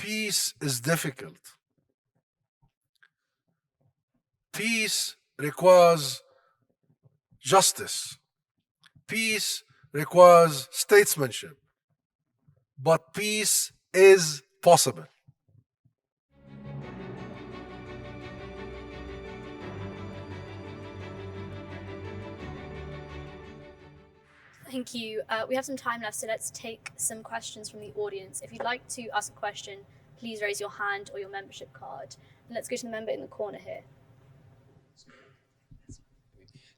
Peace is difficult. Peace requires justice. Peace requires statesmanship. But peace is possible. Thank you. We have some time left, so let's take some questions from the audience. If you'd like to ask a question, please raise your hand or your membership card. And let's go to the member in the corner here.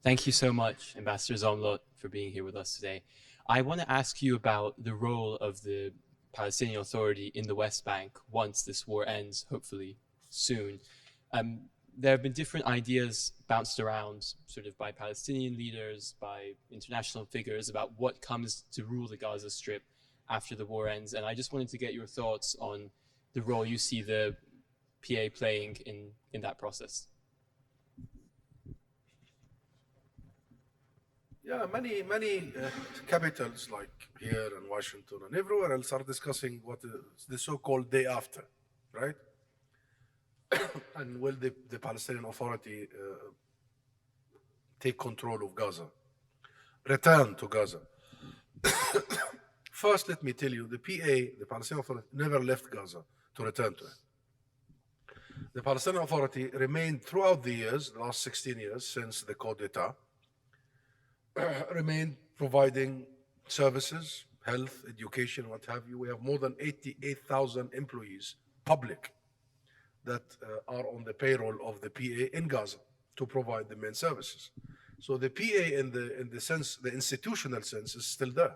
Thank you so much, Ambassador Zomlot, for being here with us today. I want to ask you about the role of the Palestinian Authority in the West Bank once this war ends, hopefully soon. There have been different ideas bounced around sort of by Palestinian leaders, by international figures about what comes to rule the Gaza Strip after the war ends. And I just wanted to get your thoughts on the role you see the PA playing in that process. Yeah, many capitals like here and Washington and everywhere else are discussing what is the so-called day after, right? And will the Palestinian Authority take control of Gaza, return to Gaza? First, let me tell you, the PA, the Palestinian Authority, never left Gaza to return to it. The Palestinian Authority remained throughout the years, the last 16 years since the coup d'etat, remained providing services, health, education, what have you. We have more than 88,000 employees, public, that are on the payroll of the PA in Gaza to provide the main services. So the PA in the sense, the institutional sense, is still there.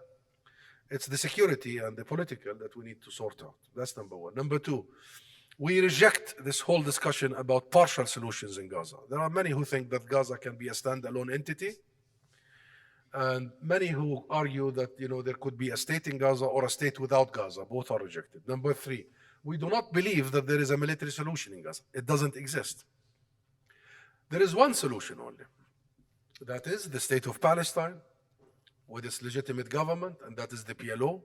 It's the security and the political that we need to sort out. That's number one. Number two, we reject this whole discussion about partial solutions in Gaza. There are many who think that Gaza can be a standalone entity, and many who argue that there could be a state in Gaza or a state without Gaza. Both are rejected. Number three, we do not believe that there is a military solution in Gaza. It doesn't exist. There is one solution only. That is the state of Palestine with its legitimate government, and that is the PLO.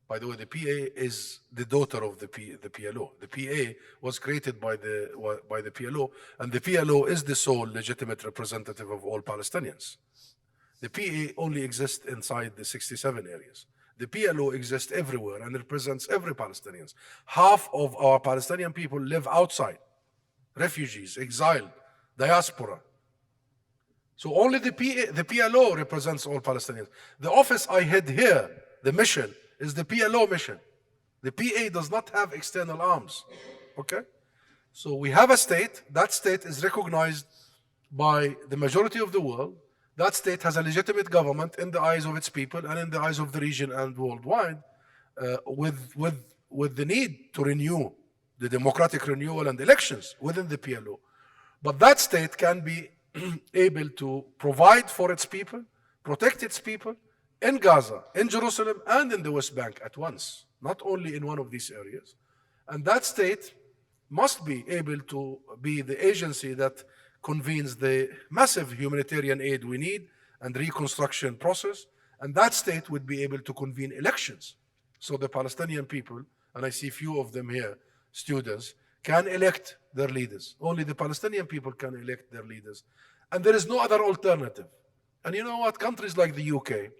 By the way, the PA is the daughter of the PLO. The PA was created by the PLO, and the PLO is the sole legitimate representative of all Palestinians. The PA only exists inside the 67 areas. The PLO exists everywhere and represents every Palestinian. Half of our Palestinian people live outside, refugees, exiled, diaspora. So only the PLO represents all Palestinians. The office I head here, the mission, is the PLO mission. The PA does not have external arms, okay? So we have a state. That state is recognized by the majority of the world. That state has a legitimate government in the eyes of its people and in the eyes of the region and worldwide, with the need to renew the democratic renewal and elections within the PLO. But that state can be able to provide for its people, protect its people in Gaza, in Jerusalem, and in the West Bank at once, not only in one of these areas. And that state must be able to be the agency that convenes the massive humanitarian aid we need and reconstruction process, and that state would be able to convene elections. So the Palestinian people, and I see few of them here, students, can elect their leaders. Only the Palestinian people can elect their leaders. And there is no other alternative. And you know what? Countries like the UK,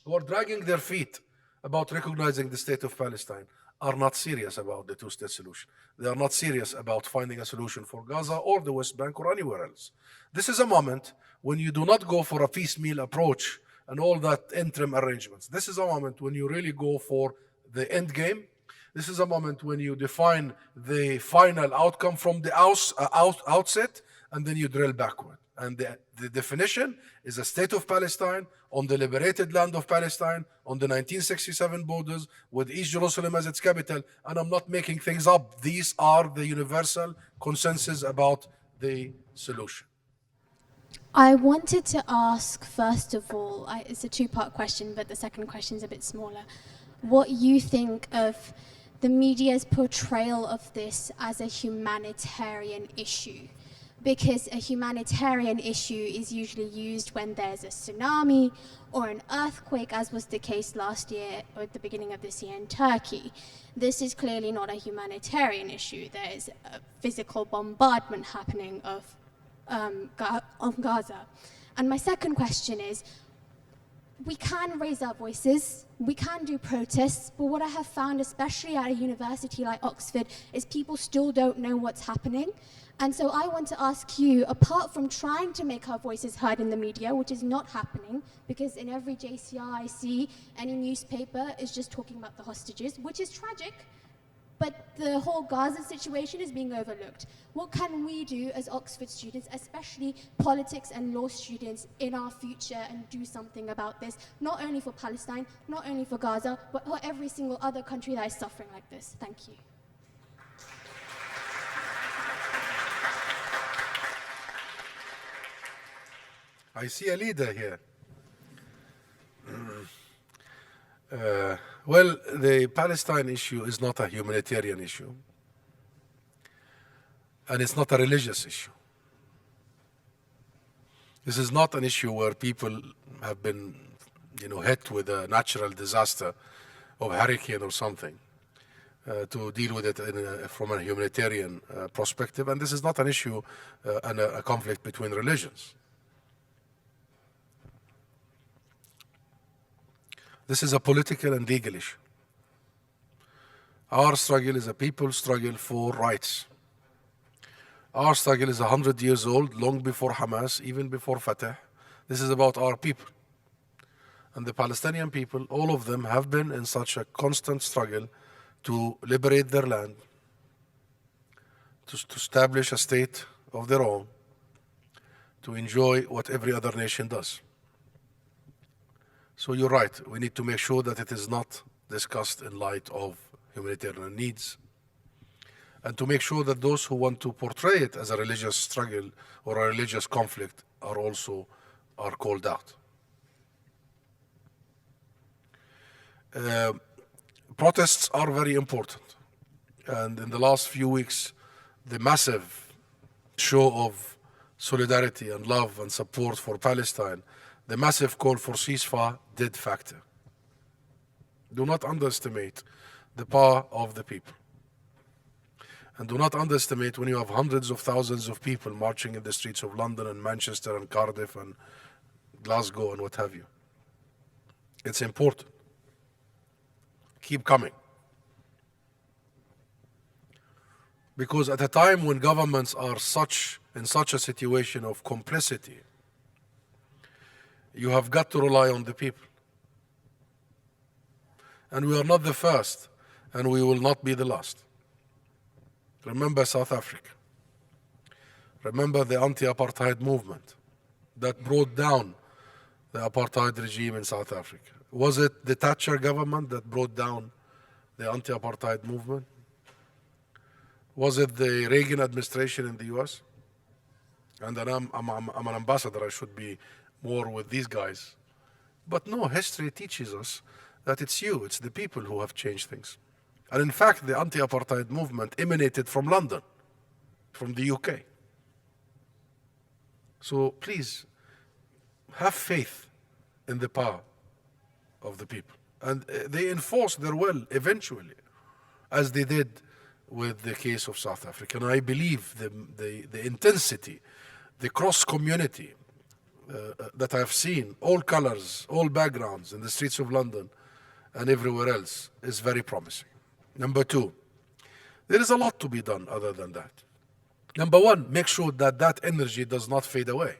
who are dragging their feet about recognizing the state of Palestine, are not serious about the two-state solution. They are not serious about finding a solution for Gaza or the West Bank or anywhere else. This is a moment when you do not go for a piecemeal approach and all that interim arrangements. This is a moment when you really go for the end game. This is a moment when you define the final outcome from the outset, and then you drill backward. And the definition is a state of Palestine on the liberated land of Palestine, on the 1967 borders, with East Jerusalem as its capital. And I'm not making things up. These are the universal consensus about the solution. I wanted to ask, first of all, it's a two-part question, but the second question is a bit smaller, what you think of the media's portrayal of this as a humanitarian issue. because a humanitarian issue is usually used when there's a tsunami or an earthquake, as was the case last year or at the beginning of this year in Turkey. This is clearly not a humanitarian issue. There is a physical bombardment happening of Gaza. And my second question is, we can raise our voices, we can do protests, but what I have found, especially at a university like Oxford, is people still don't know what's happening. And so I want to ask you, apart from trying to make our voices heard in the media, which is not happening, because in every JCR I see, any newspaper is just talking about the hostages, which is tragic, but the whole Gaza situation is being overlooked. What can we do as Oxford students, especially politics and law students, in our future and do something about this, not only for Palestine, not only for Gaza, but for every single other country that is suffering like this? Thank you. I see a leader here. Well, the Palestine issue is not a humanitarian issue, and it's not a religious issue. This is not an issue where people have been, hit with a natural disaster of hurricane or something to deal with it from a humanitarian perspective, and this is not an issue and a conflict between religions. This is a political and legal issue. Our struggle is a people struggle for rights. Our struggle is 100 years old, long before Hamas, even before Fatah. This is about our people. And the Palestinian people, all of them have been in such a constant struggle to liberate their land, to establish a state of their own, to enjoy what every other nation does. So you're right, we need to make sure that it is not discussed in light of humanitarian needs, and to make sure that those who want to portray it as a religious struggle or a religious conflict are called out. Protests are very important, and in the last few weeks, the massive show of solidarity and love and support for Palestine, the massive call for ceasefire did factor. Do not underestimate the power of the people. And do not underestimate when you have hundreds of thousands of people marching in the streets of London and Manchester and Cardiff and Glasgow and what have you. It's important. Keep coming. Because at a time when governments are in such a situation of complicity, you have got to rely on the people. And we are not the first, and we will not be the last. Remember South Africa. Remember the anti-apartheid movement that brought down the apartheid regime in South Africa. Was it the Thatcher government that brought down the anti-apartheid movement? Was it the Reagan administration in the US? And then I'm an ambassador, I should be more with these guys. But no, history teaches us that it's the people who have changed things. And in fact, the anti-apartheid movement emanated from London, from the UK. So please, have faith in the power of the people. And they enforce their will eventually, as they did with the case of South Africa. And I believe the intensity, the cross-community that I've seen, all colors, all backgrounds in the streets of London and everywhere else is very promising. Number two, there is a lot to be done other than that. Number one, make sure that that energy does not fade away.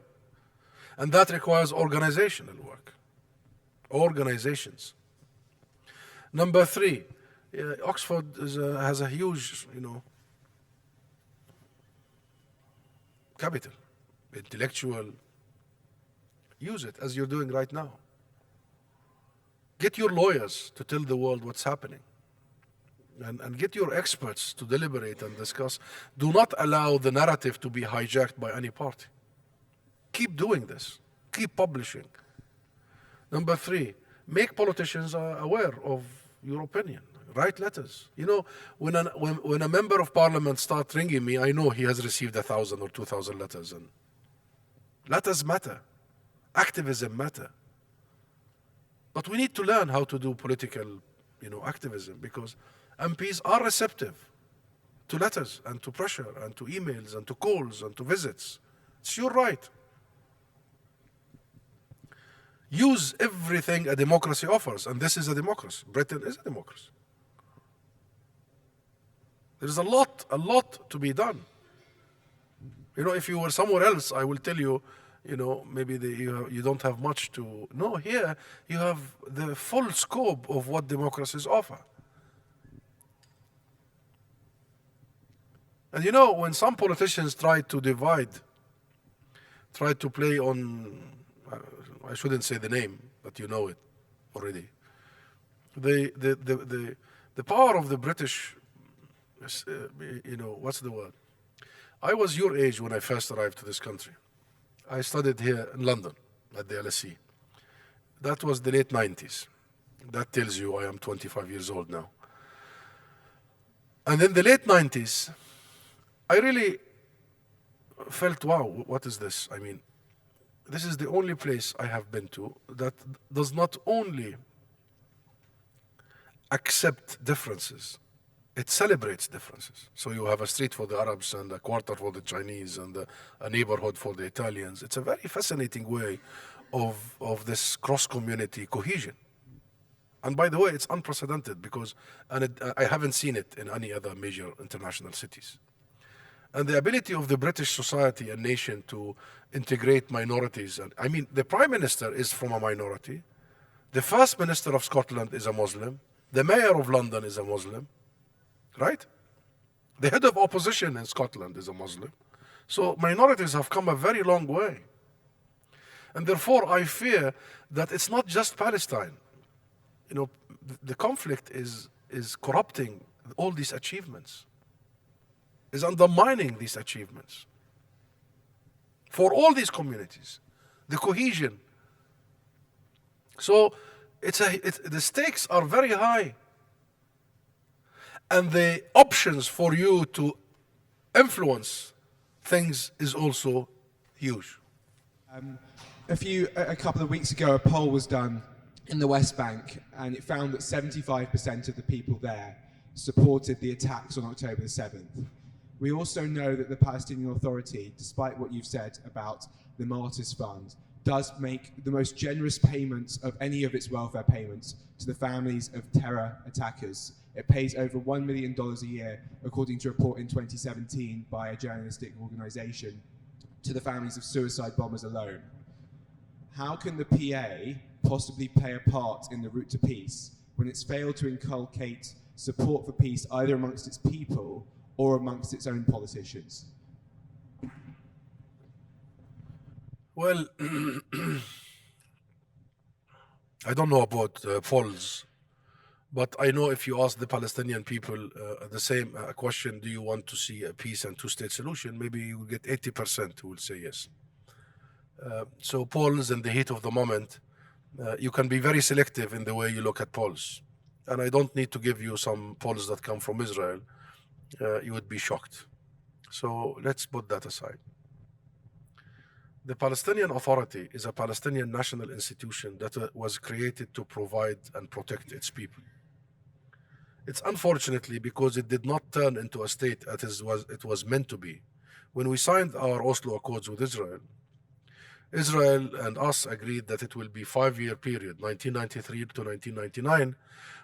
And that requires organizational work. Organizations. Number three, Oxford has a huge, capital, intellectual. Use it as you're doing right now. Get your lawyers to tell the world what's happening. And get your experts to deliberate and discuss. Do not allow the narrative to be hijacked by any party. Keep doing this. Keep publishing. Number three, make politicians aware of your opinion. Write letters. You know, when a member of parliament starts ringing me, I know he has received 1,000 or 2,000 letters. And letters matter. Activism matter. But we need to learn how to do political, activism, because MPs are receptive to letters and to pressure and to emails and to calls and to visits. It's your right. Use everything a democracy offers, and this is a democracy. Britain is a democracy. There's a lot to be done. If you were somewhere else, I will tell you, maybe you don't have much to. No, here you have the full scope of what democracies offer. And when some politicians try to divide, try to play on, I shouldn't say the name, but you know it already. The power of the British, what's the word? I was your age when I first arrived to this country. I studied here in London at the LSE. That was the late 90s. That tells you I am 25 years old now. And in the late 90s, I really felt, wow, what is this? I mean, this is the only place I have been to that does not only accept differences, it celebrates differences. So you have a street for the Arabs and a quarter for the Chinese and a neighborhood for the Italians. It's a very fascinating way of this cross-community cohesion. And by the way, it's unprecedented because I haven't seen it in any other major international cities. And the ability of the British society and nation to integrate minorities. And I mean, the Prime Minister is from a minority. The First Minister of Scotland is a Muslim. The Mayor of London is a Muslim. Right? The head of opposition in Scotland is a Muslim. So minorities have come a very long way. And therefore, I fear that it's not just Palestine. The conflict is corrupting all these achievements, is undermining these achievements. For all these communities, the cohesion. So the stakes are very high. And the options for you to influence things is also huge. A couple of weeks ago, a poll was done in the West Bank, and it found that 75% of the people there supported the attacks on October the 7th. We also know that the Palestinian Authority, despite what you've said about the Martyrs Fund, does make the most generous payments of any of its welfare payments to the families of terror attackers. It pays over $1 million a year, according to a report in 2017 by a journalistic organization, to the families of suicide bombers alone. How can the PA possibly play a part in the route to peace when it's failed to inculcate support for peace either amongst its people or amongst its own politicians? Well, I don't know about polls, but I know if you ask the Palestinian people the same question, do you want to see a peace and two-state solution, maybe you will get 80% who will say yes. So polls in the heat of the moment, you can be very selective in the way you look at polls. And I don't need to give you some polls that come from Israel. You would be shocked. So let's put that aside. The Palestinian Authority is a Palestinian national institution that was created to provide and protect its people. It's unfortunately because it did not turn into a state as it was meant to be. When we signed our Oslo Accords with Israel, Israel and us agreed that it will be a 5-year period, 1993 to 1999,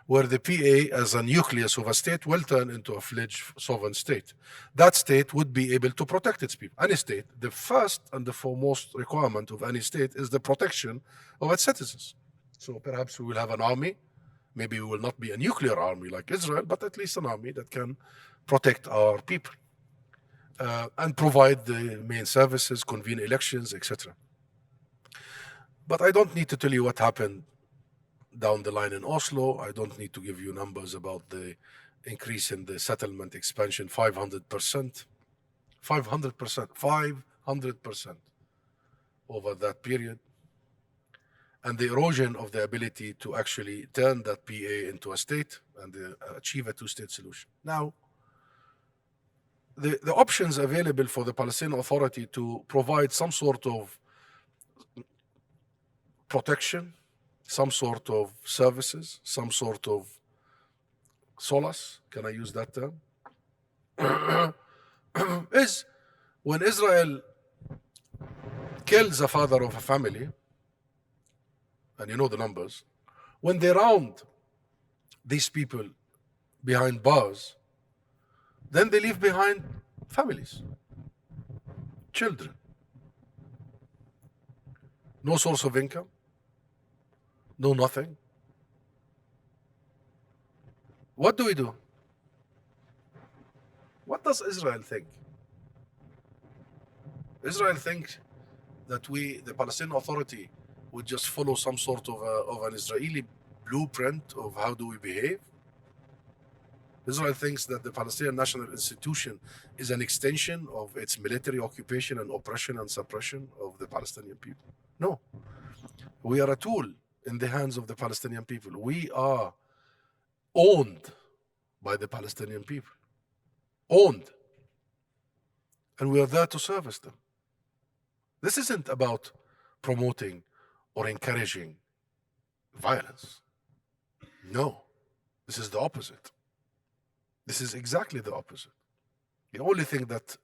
where the PA as a nucleus of a state will turn into a fledged sovereign state. That state would be able to protect its people. Any state, the first and the foremost requirement of any state is the protection of its citizens. So perhaps we will have an army. Maybe we will not be a nuclear army like Israel, but at least an army that can protect our people and provide the main services, convene elections, etc. But I don't need to tell you what happened down the line in Oslo. I don't need to give you numbers about the increase in the settlement expansion, 500%. 500% over that period. and the erosion of the ability to actually turn that PA into a state and achieve a two-state solution. Now, the options available for the Palestinian Authority to provide some sort of protection, some sort of services, some sort of solace, can I use that term? Is when Israel kills a father of a family, and you know the numbers, when they round these people behind bars, then they leave behind families, children, no source of income, no nothing. What do we do? What does Israel think? Israel thinks that the Palestinian Authority, would just follow some sort of an Israeli blueprint of how do we behave? Israel thinks that the Palestinian National Institution is an extension of its military occupation and oppression and suppression of the Palestinian people. No. We are a tool in the hands of the Palestinian people. We are owned by the Palestinian people. Owned. And we are there to service them. This isn't about promoting or encouraging violence. No. This is the opposite. This is exactly the opposite. The only thing that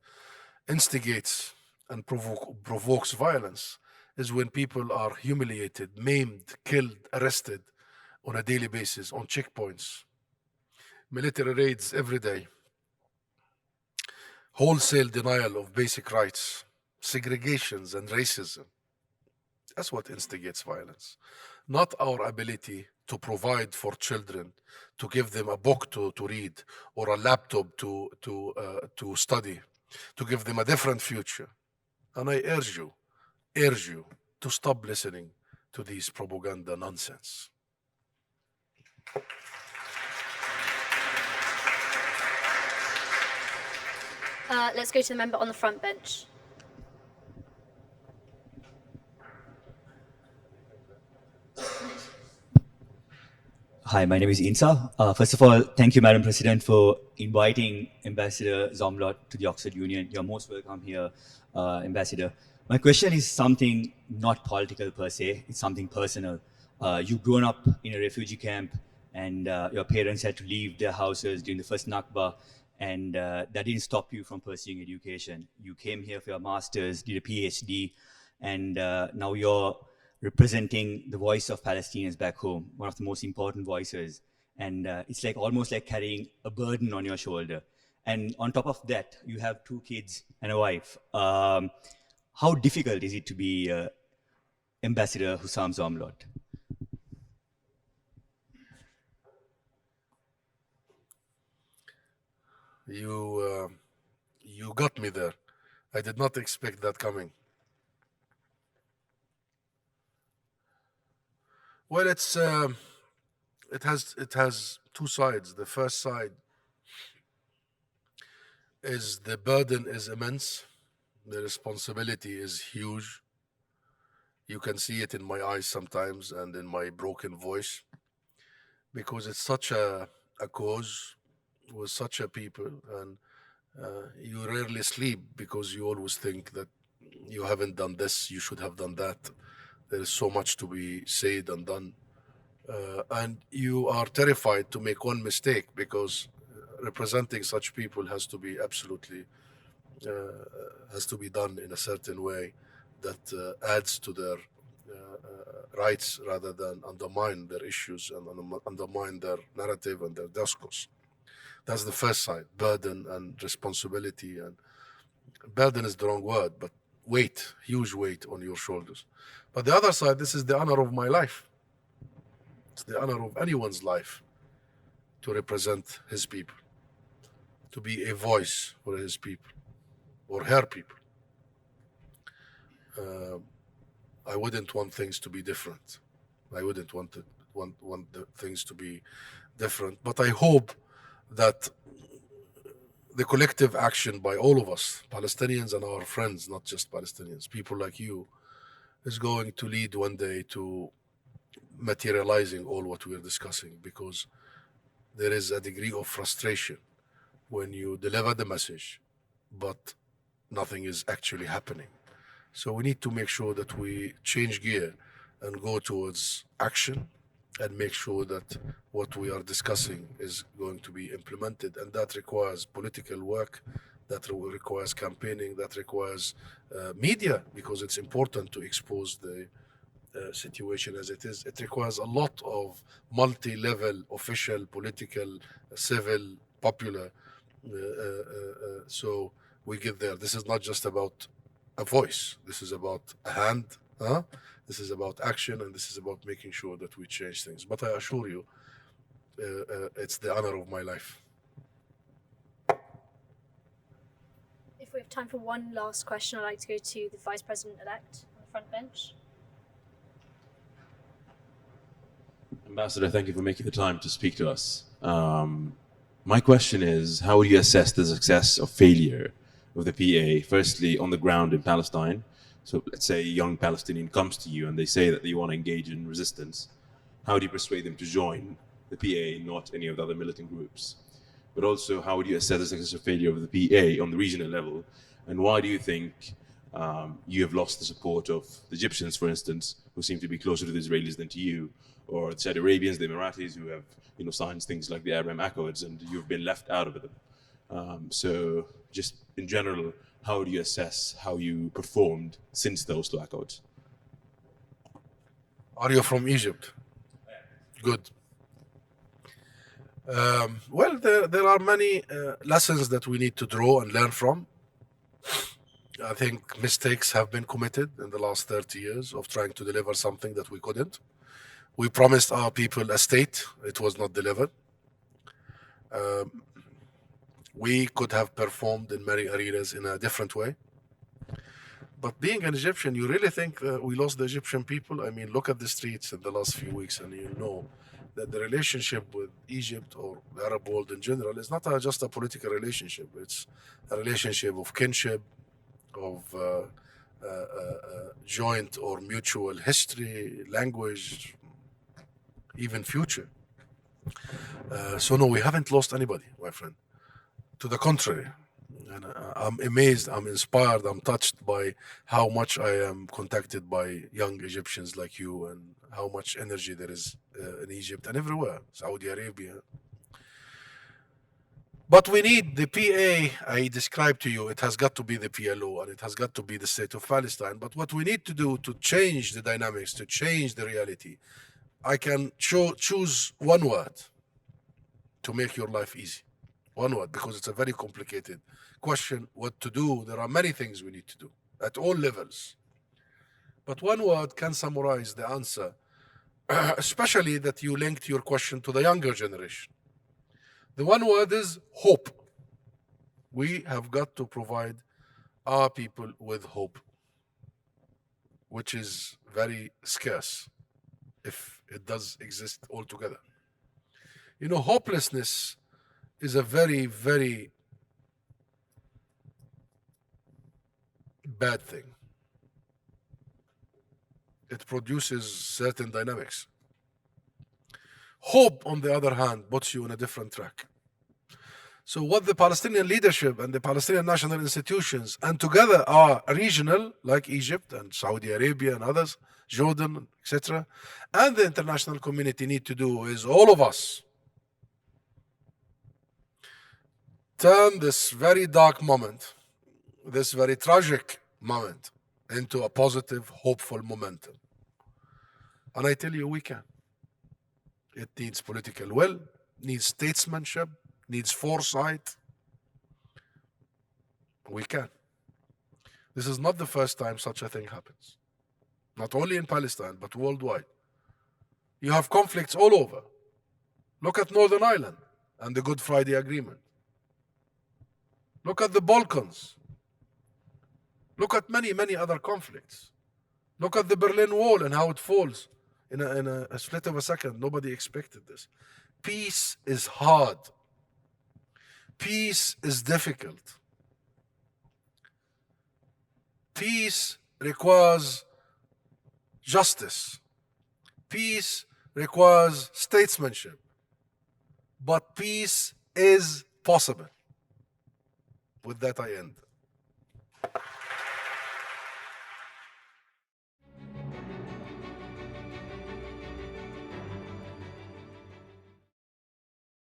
instigates and provokes violence is when people are humiliated, maimed, killed, arrested on a daily basis, on checkpoints, military raids every day, wholesale denial of basic rights, segregations and racism. That's what instigates violence, not our ability to provide for children, to give them a book to read or a laptop to study, to give them a different future. And I urge you to stop listening to these propaganda nonsense. Let's go to the member on the front bench. Hi, my name is Insa. First of all, thank you, Madam President, for inviting Ambassador Zomlot to the Oxford Union. You're most welcome here, Ambassador. My question is something not political per se, it's something personal. You've grown up in a refugee camp and your parents had to leave their houses during the first Nakba, and that didn't stop you from pursuing education. You came here for your master's, did a PhD, and now you're representing the voice of Palestinians back home, one of the most important voices. And it's like almost like carrying a burden on your shoulder. And on top of that, you have 2 kids and a wife. How difficult is it to be Ambassador Husam Zomlot? You got me there. I did not expect that coming. Well, it has 2 sides. The first side is the burden is immense. The responsibility is huge. You can see it in my eyes sometimes and in my broken voice, because it's such a cause with such a people, and you rarely sleep because you always think that you haven't done this, you should have done that. There is so much to be said and done. And you are terrified to make one mistake, because representing such people has to be absolutely, has to be done in a certain way that adds to their rights rather than undermine their issues and undermine their narrative and their discourse. That's the first side, burden and responsibility. And burden is the wrong word, but weight, huge weight on your shoulders. But the other side, this is the honor of my life. It's the honor of anyone's life to represent his people, to be a voice for his people or her people. I wouldn't want things to be different. I wouldn't want the things to be different. But I hope that the collective action by all of us, Palestinians and our friends, not just Palestinians, people like you, is going to lead one day to materializing all what we're discussing, because there is a degree of frustration when you deliver the message, but nothing is actually happening. So we need to make sure that we change gear and go towards action and make sure that what we are discussing is going to be implemented. And that requires political work, that requires campaigning, that requires media, because it's important to expose the situation as it is. It requires a lot of multi-level, official, political, civil, popular. So we get there. This is not just about a voice. This is about a hand. This is about action, and this is about making sure that we change things. But I assure you, it's the honor of my life. If we have time for one last question, I'd like to go to the Vice President-elect on the front bench. Ambassador, thank you for making the time to speak to us. My question is, how would you assess the success or failure of the PA, firstly on the ground in Palestine? So let's say a young Palestinian comes to you and they say that they want to engage in resistance. How do you persuade them to join the PA, not any of the other militant groups? But also, how would you assess the success or failure of the PA on the regional level? And why do you think you have lost the support of the Egyptians, for instance, who seem to be closer to the Israelis than to you, or the Saudi Arabians, the Emiratis, who have signed things like the Abraham Accords, and you've been left out of them? So just in general, how do you assess how you performed since the Oslo Accords? Are you from Egypt? Good. Well, there are many lessons that we need to draw and learn from. I think mistakes have been committed in the last 30 years of trying to deliver something that we couldn't. We promised our people a state. It was not delivered. We could have performed in many arenas in a different way. But being an Egyptian, you really think we lost the Egyptian people? I mean, look at the streets in the last few weeks and you know that the relationship with Egypt or the Arab world in general is not just a political relationship. It's a relationship of kinship, of joint or mutual history, language, even future. So no, we haven't lost anybody, my friend. To the contrary. And I'm amazed, I'm inspired, I'm touched by how much I am contacted by young Egyptians like you, and how much energy there is in Egypt and everywhere, Saudi Arabia. But we need the PA I described to you. It has got to be the PLO, and it has got to be the state of Palestine. But what we need to do to change the dynamics, to change the reality, I can choose one word to make your life easy. One word, because it's a very complicated question, what to do. There are many things we need to do at all levels. But one word can summarize the answer, especially that you linked your question to the younger generation. The one word is hope. We have got to provide our people with hope, which is very scarce if it does exist altogether. Hopelessness is a very, very bad thing. It produces certain dynamics. Hope, on the other hand, puts you on a different track. So what the Palestinian leadership and the Palestinian national institutions, and together are regional, like Egypt and Saudi Arabia and others, Jordan, etc., and the international community need to do is all of us turn this very dark moment, this very tragic moment, into a positive, hopeful momentum. And I tell you, we can. It needs political will, needs statesmanship, needs foresight. We can. This is not the first time such a thing happens. Not only in Palestine, but worldwide. You have conflicts all over. Look at Northern Ireland and the Good Friday Agreement. Look at the Balkans. Look at many, many other conflicts. Look at the Berlin Wall and how it falls in a split of a second. Nobody expected this. Peace is hard. Peace is difficult. Peace requires justice. Peace requires statesmanship, but peace is possible. With that, I end.